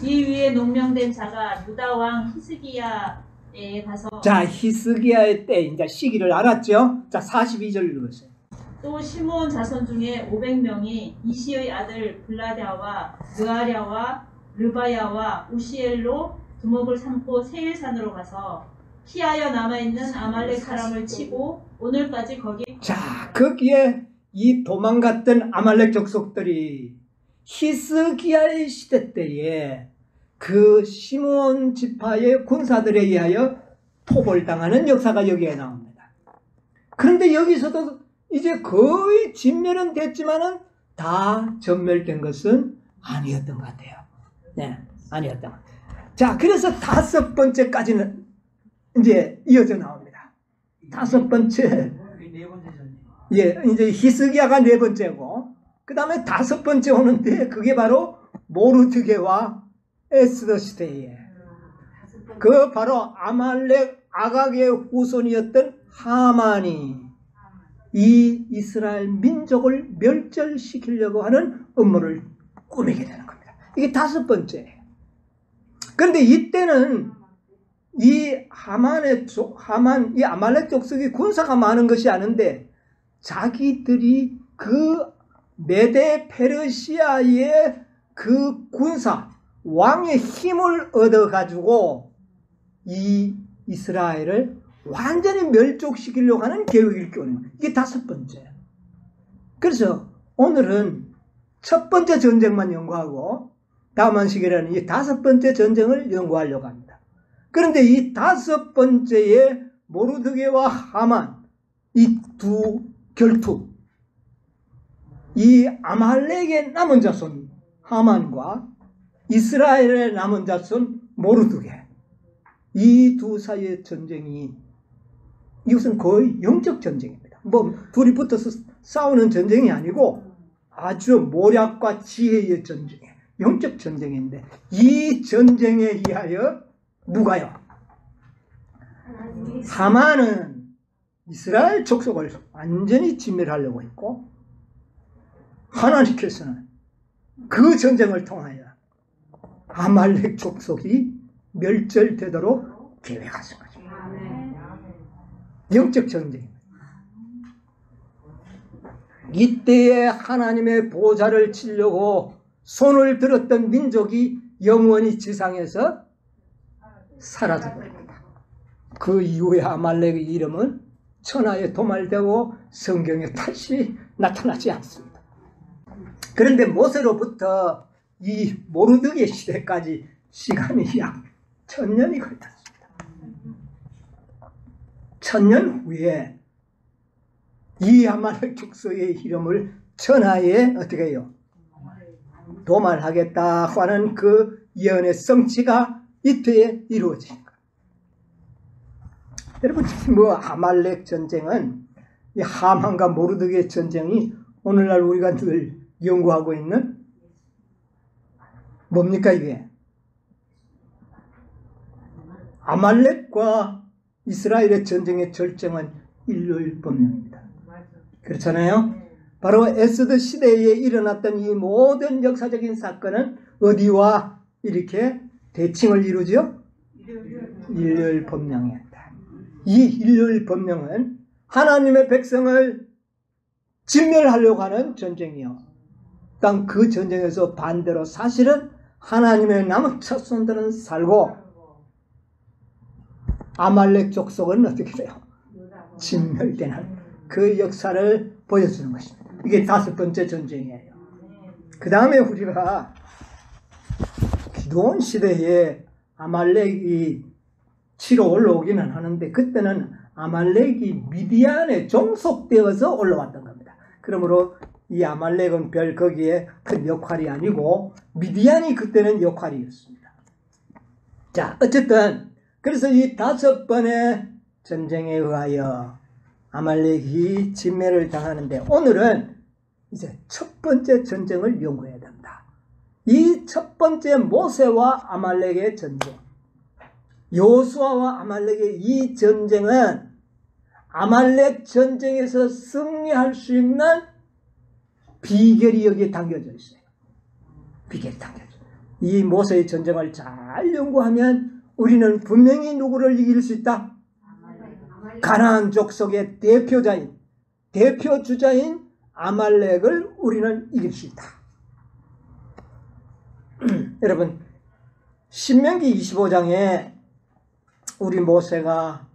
이 위에 농명된 자가 유다 왕 히스기야에 가서 자, 히스기야의 때 이제 시기를 알았죠. 자, 42절 읽으세요. 또 시므온 자손 중에 500명이 이시의 아들 블라다와 느아랴와 르바야와 우시엘로 두목을 삼고 세일산으로 가서 피하여 남아있는 아말렉 사람을 치고 오늘까지 거기. 자, 거기에 이 도망갔던 아말렉 족속들이 히스기야의 시대 때에 그 시므온 지파의 군사들에 의하여 포벌당하는 역사가 여기에 나옵니다. 그런데 여기서도 이제 거의 진멸은 됐지만은 다 전멸된 것은 아니었던 것 같아요. 네, 아니었던 것 같아요. 자, 그래서 다섯 번째까지는 이제 이어져 나옵니다. 다섯 번째. 예, 이제 히스기야가 네 번째고, 그 다음에 다섯 번째 오는데, 그게 바로 모르드게와 에스더 시대에, 그 바로 아말렉 아각의 후손이었던 하만이 이 이스라엘 민족을 멸절시키려고 하는 음모를 꾸미게 되는 겁니다. 이게 다섯 번째예요. 그런데 이때는 이 이 아말렉 족속이 군사가 많은 것이 아닌데, 자기들이 그 메데 페르시아의 그 군사 왕의 힘을 얻어가지고 이 이스라엘을 완전히 멸족시키려고 하는 계획일 경우, 이게 다섯 번째. 그래서 오늘은 첫 번째 전쟁만 연구하고 다음 시간에는 이 다섯 번째 전쟁을 연구하려고 합니다. 그런데 이 다섯 번째에 모르드게와 하만, 이 두 결투, 이 아말렉의 남은 자손 하만과 이스라엘의 남은 자손 모르드게, 이 두 사이의 전쟁이, 이것은 거의 영적 전쟁입니다. 뭐 둘이 붙어서 싸우는 전쟁이 아니고 아주 모략과 지혜의 전쟁이에요. 영적 전쟁인데, 이 전쟁에 의하여 누가요? 하만은 이스라엘 족속을 완전히 진멸하려고 했고, 하나님께서는 그 전쟁을 통하여 아말렉 족속이 멸절되도록 계획하신 거죠. 영적 전쟁입니다. 이때에 하나님의 보좌를 치려고 손을 들었던 민족이 영원히 지상에서 사라져버립니다. 그 이후에 아말렉의 이름은 천하에 도말되고 성경에 다시 나타나지 않습니다. 그런데 모세로부터 이 모르드게 시대까지 시간이 약 1000년이 걸렸습니다. 1000년 후에 이 아말렉 족속의 이름을 천하에 어떻게 해요? 도말하겠다 하는 그 예언의 성취가 이때에 이루어진 거예요. 여러분, 뭐 아말렉 전쟁은 이 하만과 모르드게의 전쟁이 오늘날 우리가 늘 연구하고 있는 뭡니까 이게? 아말렉과 이스라엘의 전쟁의 절정은 일요일법령입니다. 그렇잖아요? 바로 에스더 시대에 일어났던 이 모든 역사적인 사건은 어디와 이렇게 대칭을 이루죠? 일요일법령이었다. 이 일요일법령은 하나님의 백성을 진멸하려고 하는 전쟁이요. 딱 그 전쟁에서 반대로 사실은 하나님의 남은 자손들은 살고 아말렉 족속은 어떻게 돼요? 진멸되는 그 역사를 보여주는 것입니다. 이게 5번째 전쟁이에요. 그 다음에 우리가 기드온 시대에 아말렉이 치러 올라오기는 하는데 그때는 아말렉이 미디안에 종속되어서 올라왔던 겁니다. 그러므로 이 아말렉은 별 거기에 큰 역할이 아니고 미디안이 그때는 역할이었습니다. 자, 어쨌든 그래서 이 5번의 전쟁에 의하여 아말렉이 진멸을 당하는데 오늘은 이제 첫 번째 전쟁을 연구해야 된다. 이 첫 번째 모세와 아말렉의 전쟁, 여호수아와 아말렉의 이 전쟁은 아말렉 전쟁에서 승리할 수 있는 비결이 여기에 담겨져 있어요. 비결이 담겨져 있어요. 이 모세의 전쟁을 잘 연구하면 우리는 분명히 누구를 이길 수 있다? 가나안 족속의 대표자인, 대표 주자인 아말렉을 우리는 이길 수 있다. 여러분, 신명기 25장에 우리 모세가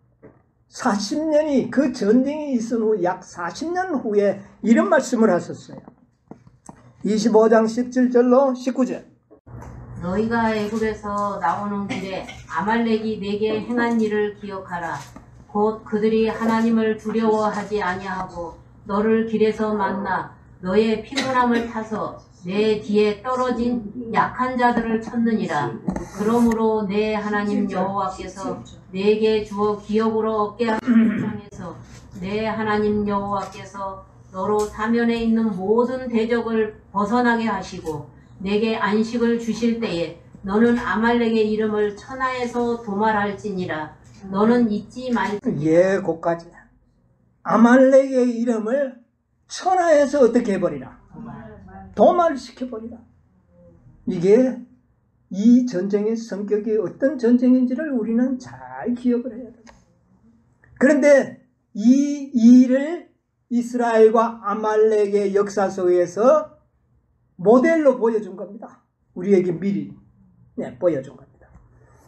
40년이 그 전쟁이 있은 후 약 40년 후에 이런 말씀을 하셨어요. 25장 17절로 19절. 너희가 애굽에서 나오는 길에 아말렉이 내게 행한 일을 기억하라. 곧 그들이 하나님을 두려워하지 아니하고 너를 길에서 만나 너의 피곤함을 타서 내 뒤에 떨어진 약한 자들을 쳤느니라. 그러므로 내 하나님 여호와께서 내게 주어 기업으로 얻게 하신 땅에서 내 하나님 여호와께서 너로 사면에 있는 모든 대적을 벗어나게 하시고 내게 안식을 주실 때에 너는 아말렉의 이름을 천하에서 도말할지니라. 너는 잊지 말지니라. 예, 거기까지. 아말렉의 이름을 천하에서 어떻게 해버리라? 도말시켜버리라. 이게 이 전쟁의 성격이 어떤 전쟁인지를 우리는 잘 기억을 해야 됩니다. 그런데 이 일을 이스라엘과 아말렉의 역사 속에서 모델로 보여준 겁니다. 우리에게 미리 보여준 겁니다.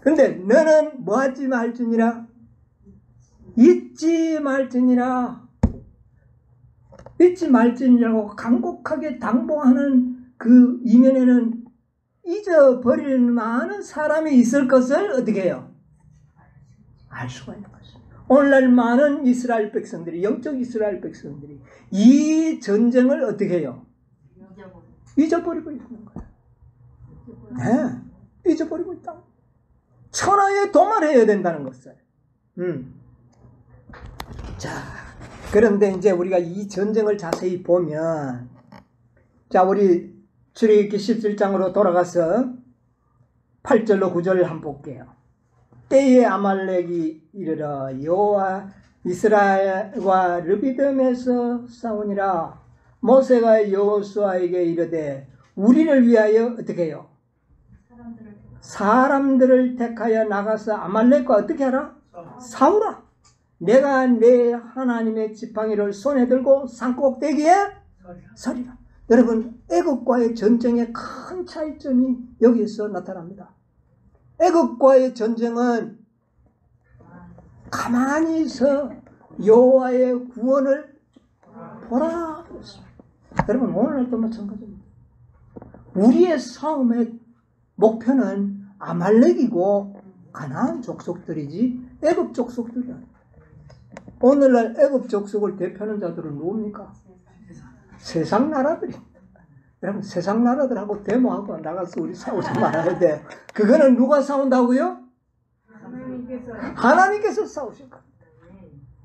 그런데 너는 뭐하지 말지니라? 잊지 말지니라. 잊지 말지니라고 간곡하게 당부하는 그 이면에는 잊어버리는 많은 사람이 있을 것을 어떻게 해요? 알 수가 있는 것입니다. 오늘날 많은 이스라엘 백성들이, 영적 이스라엘 백성들이 이 전쟁을 어떻게 해요? 잊어버리고 있는 거예요. 네, 잊어버리고 있다. 천하에 도말해야 된다는 것을. 자, 그런데 이제 우리가 이 전쟁을 자세히 보면, 자, 우리 출애굽기 17장으로 돌아가서 8절로 9절을 한번 볼게요. 때에 아말렉이 이르러 여호와 이스라엘과 르비딤에서 싸우니라. 모세가 여호수아에게 이르되 우리를 위하여 어떻게 해요? 사람들을 택하여 나가서 아말렉과 어떻게 하라? 싸우라. 내가 내 하나님의 지팡이를 손에 들고 산꼭대기에 서리라. 여러분, 애굽과의 전쟁의 큰 차이점이 여기서 나타납니다. 애굽과의 전쟁은 가만히 서 여호와의 구원을 보라 그랬습니다. 여러분, 오늘날도 마찬가지입니다. 우리의 싸움의 목표는 아말렉이고 가나안 족속들이지 애굽 족속들이 아닙니다. 오늘날 애굽 족속을 대표하는 자들은 누굽니까? 세상 나라들입니다. 여러분 세상 나라들하고 데모하고 나가서 우리 싸우지 말아야 돼요. 그거는 누가 싸운다고요? 하나님께서 싸우실 겁니다.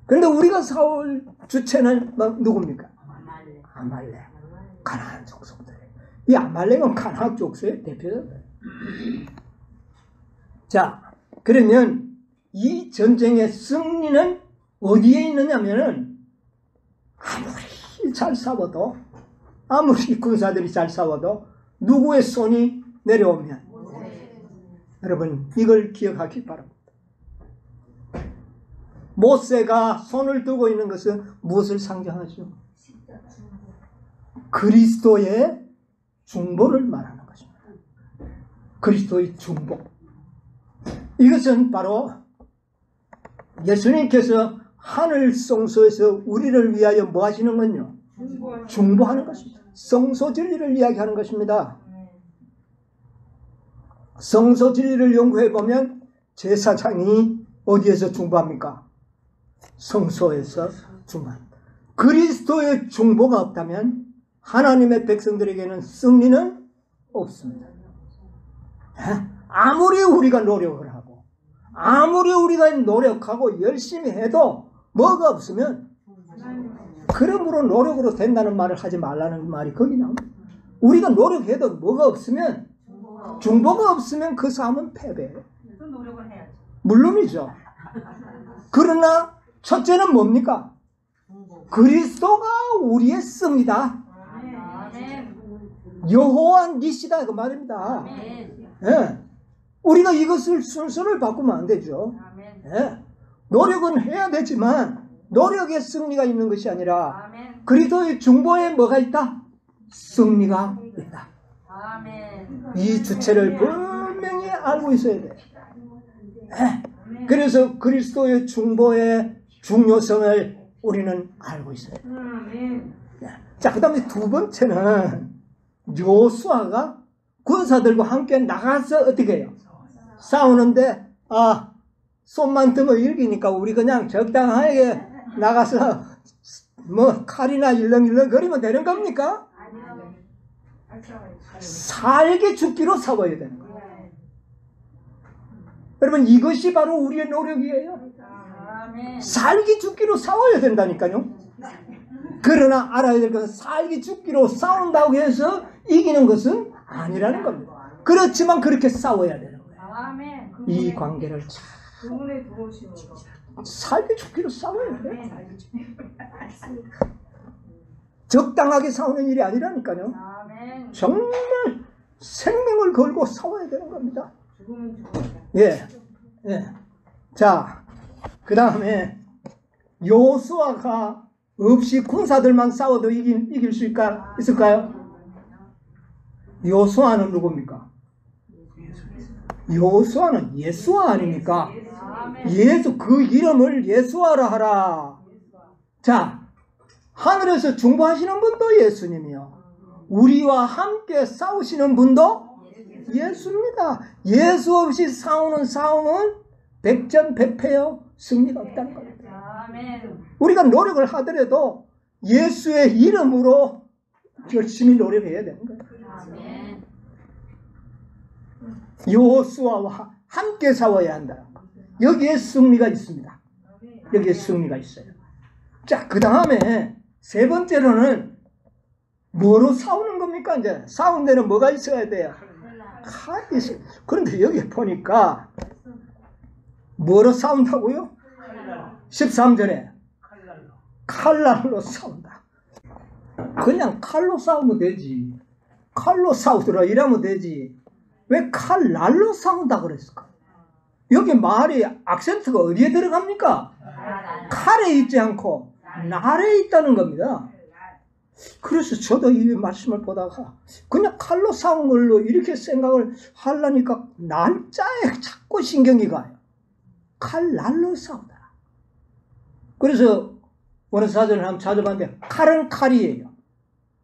그런데 우리가 싸울 주체는 누굽니까? 아말렉. 가나안 족속들. 이 아말렉은 가나안 족속의 대표자들. 자, 그러면 이 전쟁의 승리는 어디에 있느냐면은 아무리 잘 싸워도 아무리 군사들이 잘 싸워도 누구의 손이 내려오면 여러분 이걸 기억하기 바랍니다. 모세가 손을 두고 있는 것은 무엇을 상징하죠? 그리스도의 중보를 말하는 것입니다. 그리스도의 중보. 이것은 바로 예수님께서 하늘 성소에서 우리를 위하여 뭐 하시는 건요? 중보하는 것입니다. 성소 진리를 이야기하는 것입니다. 성소 진리를 연구해 보면 제사장이 어디에서 중보합니까? 성소에서 중보합니다. 그리스도의 중보가 없다면 하나님의 백성들에게는 승리는 없습니다. 아무리 우리가 노력을 하고 아무리 우리가 노력하고 열심히 해도 뭐가 없으면 그러므로 노력으로 된다는 말을 하지 말라는 말이 거기 나옵니다. 우리가 노력해도 뭐가 없으면 중보가 없으면 그 싸움은 패배예요. 노력을 해야죠. 물론이죠. 그러나 첫째는 뭡니까? 그리스도가 우리의 씁니다. 여호와 니시다 그 말입니다. 예. 우리가 이것을 순서를 바꾸면 안 되죠. 예. 노력은 해야 되지만 노력의 승리가 있는 것이 아니라 그리스도의 중보에 뭐가 있다? 승리가 있다. 이 주체를 분명히 알고 있어야 돼요. 예. 그래서 그리스도의 중보의 중요성을 우리는 알고 있어요. 자, 그 다음에 두 번째는 요수아가 군사들과 함께 나가서 어떻게 해요? 싸우는데 손만 들면 일기니까 우리 그냥 적당하게 나가서 뭐 칼이나 일렁일렁 거리면 되는 겁니까? 살게 죽기로 싸워야 되는 거예요. 여러분 이것이 바로 우리의 노력이에요. 살기 죽기로 싸워야 된다니까요. 그러나 알아야 될 것은 살기 죽기로 싸운다고 해서 이기는 것은 아니라는 겁니다. 그렇지만 그렇게 싸워야 되는 거예요. 이 관계를 잘 살기 죽기로 싸워야 돼요. 적당하게 싸우는 일이 아니라니까요. 정말 생명을 걸고 싸워야 되는 겁니다. 예. 예. 자, 그 다음에 요수아가 없이 군사들만 싸워도 이길 수 있을까요? 요수아는 누굽니까? 요수아는 예수아 아닙니까? 예수, 그 이름을 예수아라 하라. 자, 하늘에서 중보하시는 분도 예수님이요. 우리와 함께 싸우시는 분도 예수입니다. 예수 없이 싸우는 싸움은 백전백패요. 승리가 없다는 겁니다. 우리가 노력을 하더라도 예수의 이름으로 열심히 노력해야 되는 거예요. 여호수아와 함께 싸워야 한다. 여기에 승리가 있습니다. 여기에 승리가 있어요. 자, 그 다음에 세 번째로는 뭐로 싸우는 겁니까? 이제 싸운 데는 뭐가 있어야 돼요? 칼이 있어요. 그런데 여기 보니까 뭐로 싸운다고요? 13절에 칼날로 싸운다. 그냥 칼로 싸우면 되지. 칼로 싸우더라 이러면 되지. 왜 칼날로 싸운다 그랬을까? 여기 말이 악센트가 어디에 들어갑니까? 칼에 있지 않고 날에 있다는 겁니다. 그래서 저도 이 말씀을 보다가 그냥 칼로 싸운 걸로 이렇게 생각을 하려니까 날짜에 자꾸 신경이 가요. 칼날로 싸우다. 그래서 어느 사전을 한번 찾아봤는데 칼은 칼이에요.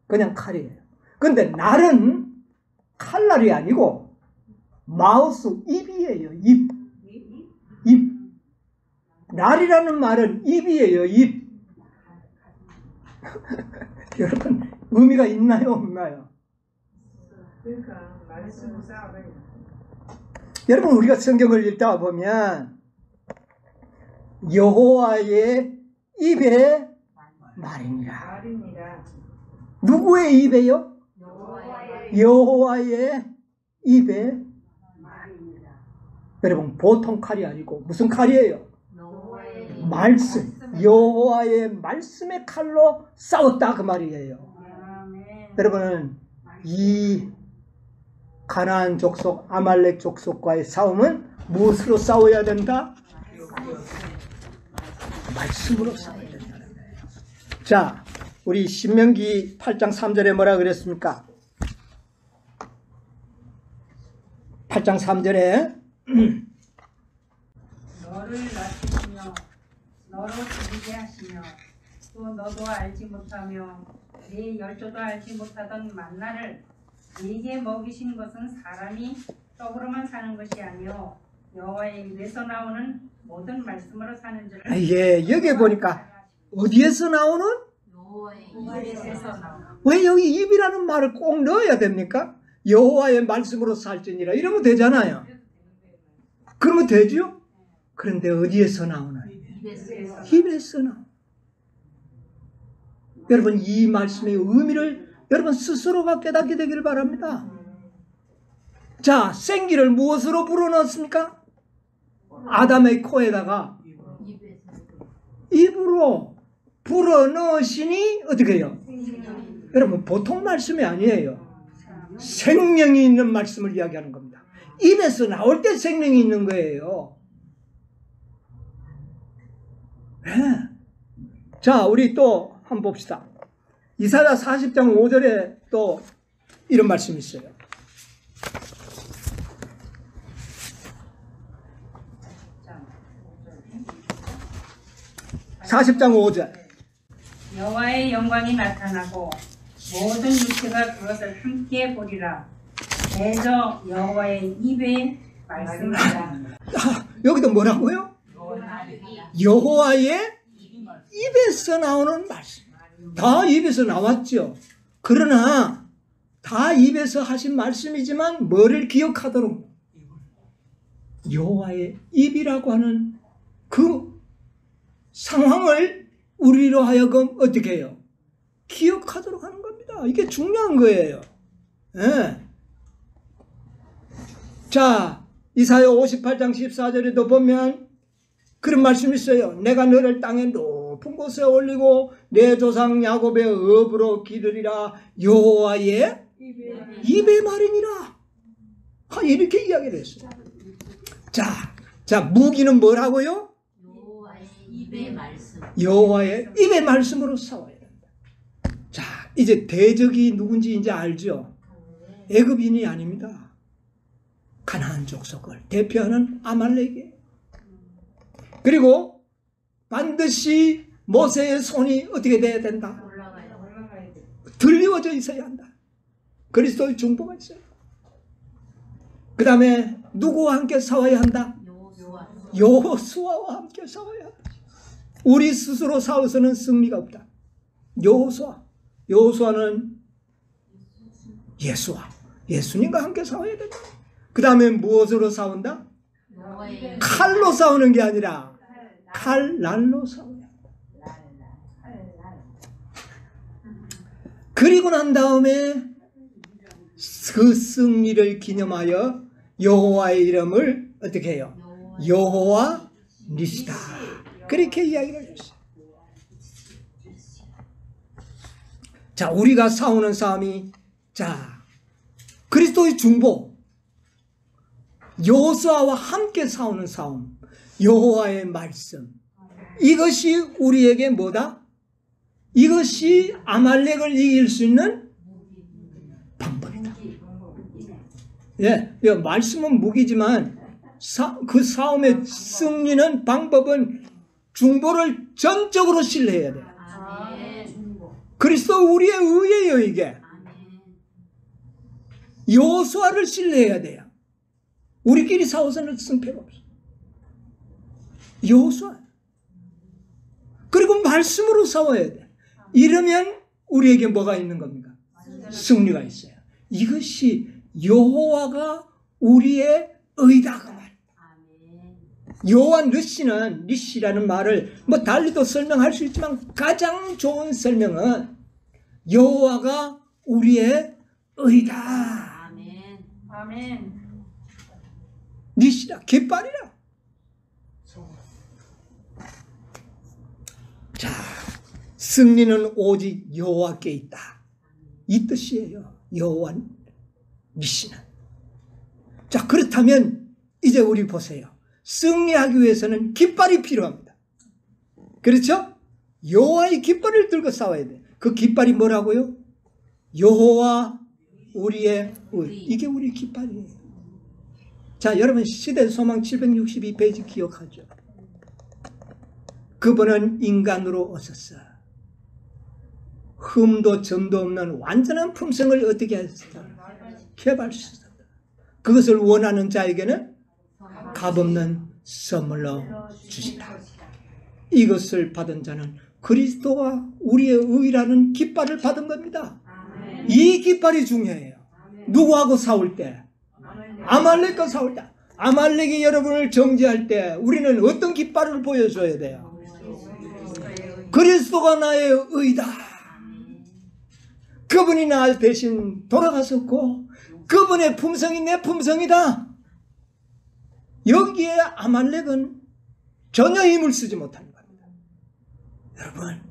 그냥 칼이에요. 근데 날은 칼날이 아니고 마우스 입이에요. 입. 날이라는 말은 입이에요. 입. 여러분 의미가 있나요 없나요? 그러니까 말씀을 쌓아봐요. 여러분 우리가 성경을 읽다 보면 여호와의 입에 말이니라. 말입니다. 누구의 입에요? 여호와의 여호와의 입에. 말입니다. 여러분 보통 칼이 아니고 무슨 칼이에요? 여호와의 말씀. 여호와의 말씀의 칼로 싸웠다 그 말이에요. 아멘. 여러분 이 가나안 족속 아말렉 족속과의 싸움은 무엇으로 싸워야 된다? 말씀으로 싸워야 된다는 거예요. 자, 우리 신명기 8장 3절에 뭐라 그랬습니까? 8장 3절에 너를 낮추시며 너로 부르게 하시며 또 너도 알지 못하며 네 열조도 알지 못하던 만나를 네게 먹이신 것은 사람이 떡으로만 사는 것이 아니요 여호와의 입에서 나오는 모든 말씀으로 사는 줄을 예, 여기 보니까 어디에서 나오는? 여호와의 입에서 나오는 왜 여기 입이라는 말을 꼭 넣어야 됩니까? 여호와의 말씀으로 살지니라 이러면 되잖아요. 그러면 되죠? 그런데 어디에서 나오나요? 입에서 입에서 나오나요? 여러분 이 말씀의 의미를 여러분 스스로가 깨닫게 되기를 바랍니다. 자, 생기를 무엇으로 불어넣습니까? 아담의 코에다가 입으로 불어넣으시니 어떻게 해요? 여러분 보통 말씀이 아니에요. 생명이 있는 말씀을 이야기하는 겁니다. 입에서 나올 때 생명이 있는 거예요. 네. 자, 우리 또 한번 봅시다. 이사야 40장 5절에 또 이런 말씀이 있어요. 40장 5절. 여호와의 영광이 나타나고 모든 육체가 그것을 함께 보리라. 대저 여호와의 입에 말씀하라. 여기도 뭐라고요? 여호와의 입에서 나오는 말씀. 다 입에서 나왔죠. 그러나 다 입에서 하신 말씀이지만 뭐를 기억하도록 여호와의 입이라고 하는 그 상황을 우리로 하여금 어떻게 해요? 기억하도록 하는 겁니다. 이게 중요한 거예요. 예. 자, 이사야 58장 14절에도 보면 그런 말씀이 있어요. 내가 너를 땅의 높은 곳에 올리고 내 조상 야곱의 업으로 기르리라. 여호와의 입의 말이니라. 이렇게 이야기를 했어요. 자, 무기는 뭐라고요? 여호와의 입의 말씀. 여호와의 입의 말씀으로 싸워야 된다. 자, 이제 대적이 누군지 이제 알죠? 애굽인이 아닙니다. 가나안 족속을 대표하는 아말렉이에요. 그리고 반드시 모세의 손이 어떻게 돼야 된다? 올라가요. 들리워져 있어야 한다. 그리스도의 중보가 있어요. 그 다음에 누구와 함께 싸워야 한다? 여호수아와 함께 싸워야 한다. 우리 스스로 싸워서는 승리가 없다. 여호수아는 예수님과 함께 싸워야 된다. 그 다음에 무엇으로 싸운다? 여호와의 칼로 싸우는 게 아니라 칼날로 싸워야 한다. 그리고 난 다음에 그 승리를 기념하여 여호와의 이름을 어떻게 해요? 여호와 니시다. 그렇게 이야기를 했어요. 자, 우리가 싸우는 싸움이 그리스도의 중보, 여호수아와 함께 싸우는 싸움, 여호와의 말씀. 이것이 우리에게 뭐다? 이것이 아말렉을 이길 수 있는 방법이다. 예, 말씀은 무기지만 그 싸움의 승리는 방법은 중보를 전적으로 신뢰해야 돼요. 그리스도 우리의 의예요, 이게. 여호수아를 신뢰해야 돼요. 우리끼리 싸워서는 승패가 없어. 여호수아. 그리고 말씀으로 싸워야 돼. 이러면 우리에게 뭐가 있는 겁니까? 승리가 있어요. 이것이 여호와가 우리의 의다 그 말. 여호와 니시라는 말을 뭐 달리도 설명할 수 있지만 가장 좋은 설명은 여호와가 우리의 의다. 아멘. 니시라, 깃발이라. 자, 승리는 오직 여호와께 있다. 이 뜻이에요. 여호와 니시는. 자, 그렇다면 이제 우리 보세요. 승리하기 위해서는 깃발이 필요합니다. 그렇죠? 여호와의 깃발을 들고 싸워야 돼. 그 깃발이 뭐라고요? 여호와 우리의 의. 이게 우리 깃발이에요. 자, 여러분 시대 소망 762페이지 기억하죠? 그분은 인간으로 오셨어. 흠도 점도 없는 완전한 품성을 어떻게 하셨다? 개발하셨다. 그것을 원하는 자에게는 값없는 선물로 주시다. 이것을 받은 자는 그리스도와 우리의 의라는 깃발을 받은 겁니다. 이 깃발이 중요해요. 누구하고 싸울 때? 아말렉과 싸울 때. 아말렉이 여러분을 정죄할 때 우리는 어떤 깃발을 보여줘야 돼요? 그리스도가 나의 의다. 그분이 나 대신 돌아가셨고 그분의 품성이 내 품성이다. 여기에 아말렉은 전혀 힘을 쓰지 못하는 겁니다. 여러분,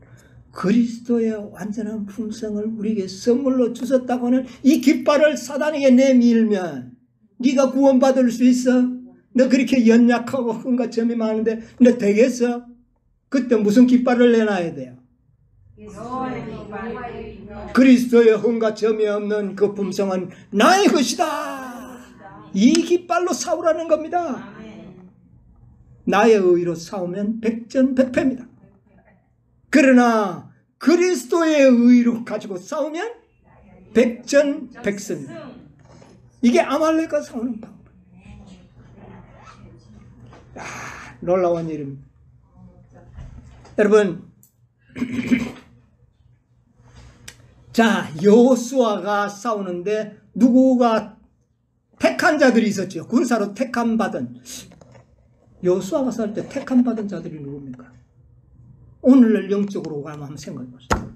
그리스도의 완전한 품성을 우리에게 선물로 주셨다고 하는 이 깃발을 사단에게 내밀면 네가 구원받을 수 있어? 너 그렇게 연약하고 흠과 점이 많은데 너 되겠어? 그때 무슨 깃발을 내놔야 돼요? 그리스도의 흠과 점이 없는 그 품성은 나의 것이다. 이 깃발로 싸우라는 겁니다. 나의 의로 싸우면 백전백패입니다. 그러나 그리스도의 의로 가지고 싸우면 백전백승. 이게 아말렉과 싸우는 방법. 놀라운 일입니다. 여러분, 자, 여호수아가 싸우는데 누구가 택한 자들이 있었죠. 군사로 택함 받은. 여호수아가 싸울 때 택함 받은 자들이 누굽니까? 오늘날 영적으로 가면 한번 생각해 보세요.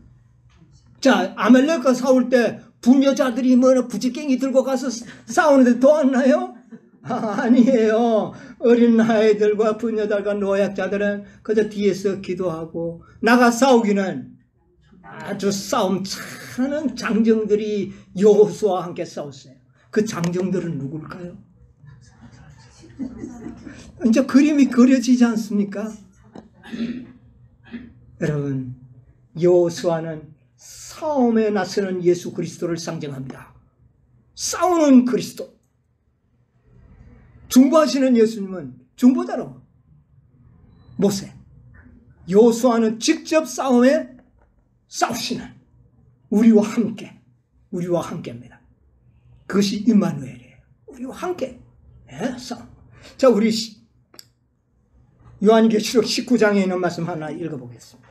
자, 아말렉과 싸울 때 부녀자들이 뭐 부지깽이 들고 가서 싸우는데 도왔나요? 아니에요. 어린 아이들과 부녀들과 노약자들은 그저 뒤에서 기도하고 나가 싸우기는 아주 싸움 잘하는 장정들이 여호수아와 함께 싸웠어요. 그 장정들은 누굴까요? 이제 그림이 그려지지 않습니까? 여러분, 여호수아는 싸움에 나서는 예수 그리스도를 상징합니다. 싸우는 그리스도. 중보하시는 예수님은 중보자로 모세. 여호수아는 직접 싸움에 싸우시는 우리와 함께입니다. 그것이 임마누엘이에요. 우리와 함께. 네, 싸움. 자, 우리 요한계시록 19장에 있는 말씀 하나 읽어보겠습니다.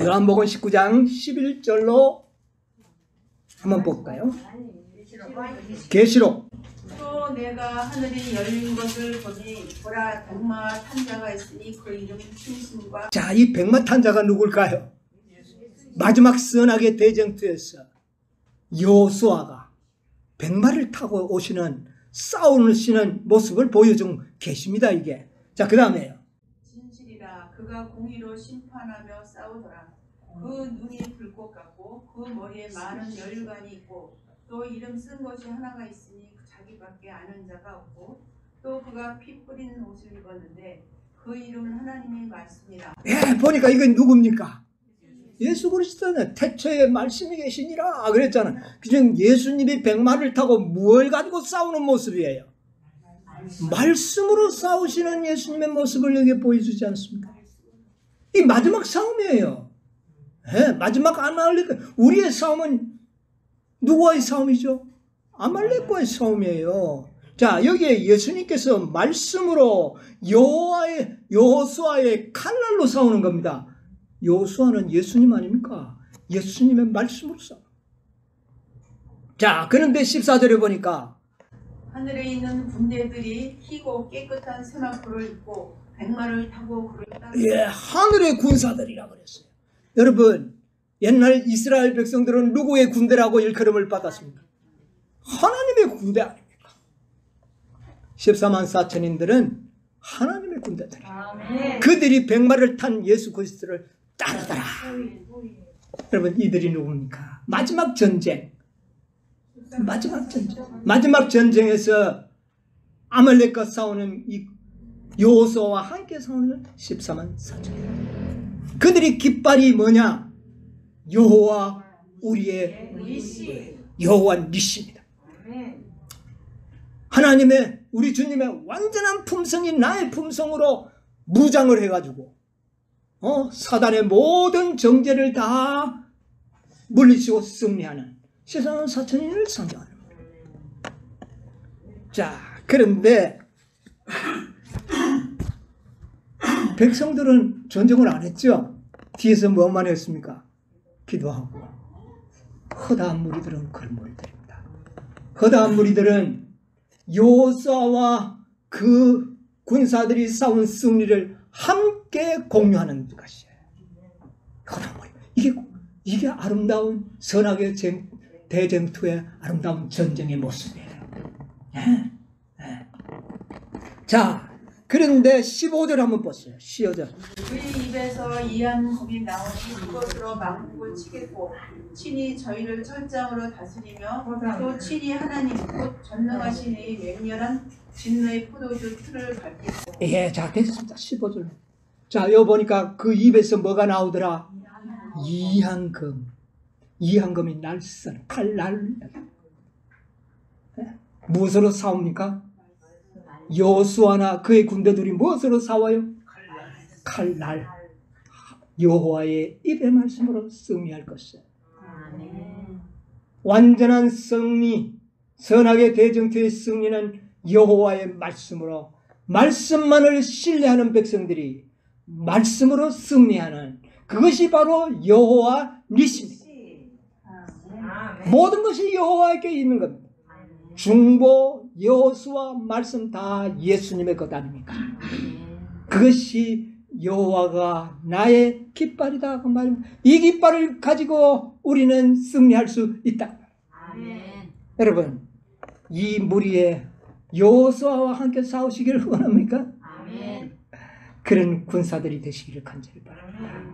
요한복음 19장 11절로 한번 볼까요? 계시록. 또 내가 하늘이 열린 것을 보니 보라 백마 탄자가 있으니 그 이름은 신심과. 자, 이 백마 탄자가 누굴까요? 마지막 선악의 대쟁투에서 여호수아가 백마를 타고 오시는 싸우시는 모습을 보여준 계십니다. 이게. 자, 그 다음에요. 진실이라 그가 공의로 심판하며 싸우더라. 그 눈이 불꽃 같고 그 머리에 많은 열관이 있고 또 이름 쓴 것이 하나가 있으니 자기밖에 아는 자가 없고 또 그가 피 뿌리는 옷을 입었는데 그 이름은 하나님의 말씀이라. 예, 보니까 이건 누굽니까? 예수 그리스도는 태초에 말씀이 계시니라 그랬잖아. 그냥 예수님이 백마를 타고 뭘 가지고 싸우는 모습이에요? 말씀으로 싸우시는 예수님의 모습을 여기 보여주지 않습니까? 이 마지막 싸움이에요. 예, 마지막 아말렉. 우리의 싸움은 누구와의 싸움이죠? 아말렉과의 싸움이에요. 자, 여기에 예수님께서 말씀으로 여호수아의 칼날로 싸우는 겁니다. 여호수아는 예수님 아닙니까? 예수님의 말씀으로 싸워. 자, 그런데 14절에 보니까 하늘에 있는 군대들이 희고 깨끗한 세마포를 입고 백마를 타고 그를 따라 예, 하늘의 군사들이라 그랬어요. 여러분, 옛날 이스라엘 백성들은 누구의 군대라고 일컬음을 받았습니까? 하나님의 군대 아닙니까? 14만 4천인들은 하나님의 군대들이에요. 그들이 백마를 탄 예수 그리스도를 따르더라. 여러분, 이들이 누굽니까? 마지막 전쟁. 마지막 전쟁에서 아말렉과 싸우는 이 여호수아와 함께 싸우는 14만 4천. 그들이 깃발이 뭐냐? 여호와 우리의 여호와 니시입니다. 하나님의, 우리 주님의 완전한 품성인 나의 품성으로 무장을 해가지고 사단의 모든 정죄를 다 물리치고 승리하는 14만 4천인을 상징하는 겁니다. 자, 그런데 백성들은 전쟁을 안 했죠. 뒤에서 뭐만 했습니까? 기도하고. 허다한 무리들은 그런 무리들입니다. 허다한 무리들은 여호수아와 그 군사들이 싸운 승리를 함께 공유하는 것이에요. 허다한 무리. 이게 아름다운 선악의 대쟁투의 아름다운 전쟁의 모습이에요. 자, 그런데 15절 한번 보세요. 15절. 그의 입에서 이한 검이 나오니 그것으로 망국을 치겠고 친히 저희를 철장으로 다스리며 또 친히 하나님 곧 전능하신 이의 맹렬한 진노의 포도주 틀을 밟겠고. 예, 자, 됐습니다. 15절. 자, 여기 보니까 그 입에서 뭐가 나오더라? 이한검. 이한검이 날선 칼날. 무엇으로 싸웁니까? 여호수아나 그의 군대들이 무엇으로 싸워요? 칼날. 여호와의 입의 말씀으로 승리할 것이에요. 완전한 승리, 선악의 대쟁투의 승리는 여호와의 말씀으로, 말씀만을 신뢰하는 백성들이 말씀으로 승리하는, 그것이 바로 여호와 니시입니다. 모든 것이 여호와에게 있는 겁니다. 중보, 여호수아 말씀 다 예수님의 것 아닙니까? 그것이 여호와가 나의 깃발이다 그 말입니다. 이 깃발을 가지고 우리는 승리할 수 있다. 아멘. 여러분, 이 무리에 여호수아와 함께 싸우시기를 원합니까? 아멘. 그런 군사들이 되시기를 간절히 바랍니다.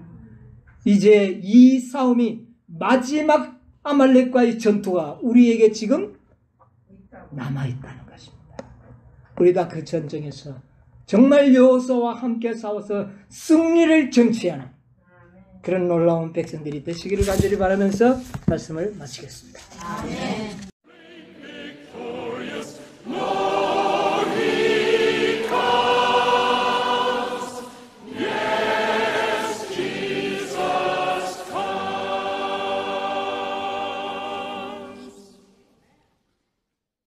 이제 이 싸움이 마지막 아말렉과의 전투가 우리에게 지금 남아있다는 것입니다. 우리 다 그 전쟁에서 정말 여호수아와 함께 싸워서 승리를 쟁취하는 그런 놀라운 백성들이 되시기를 간절히 바라면서 말씀을 마치겠습니다. 아멘.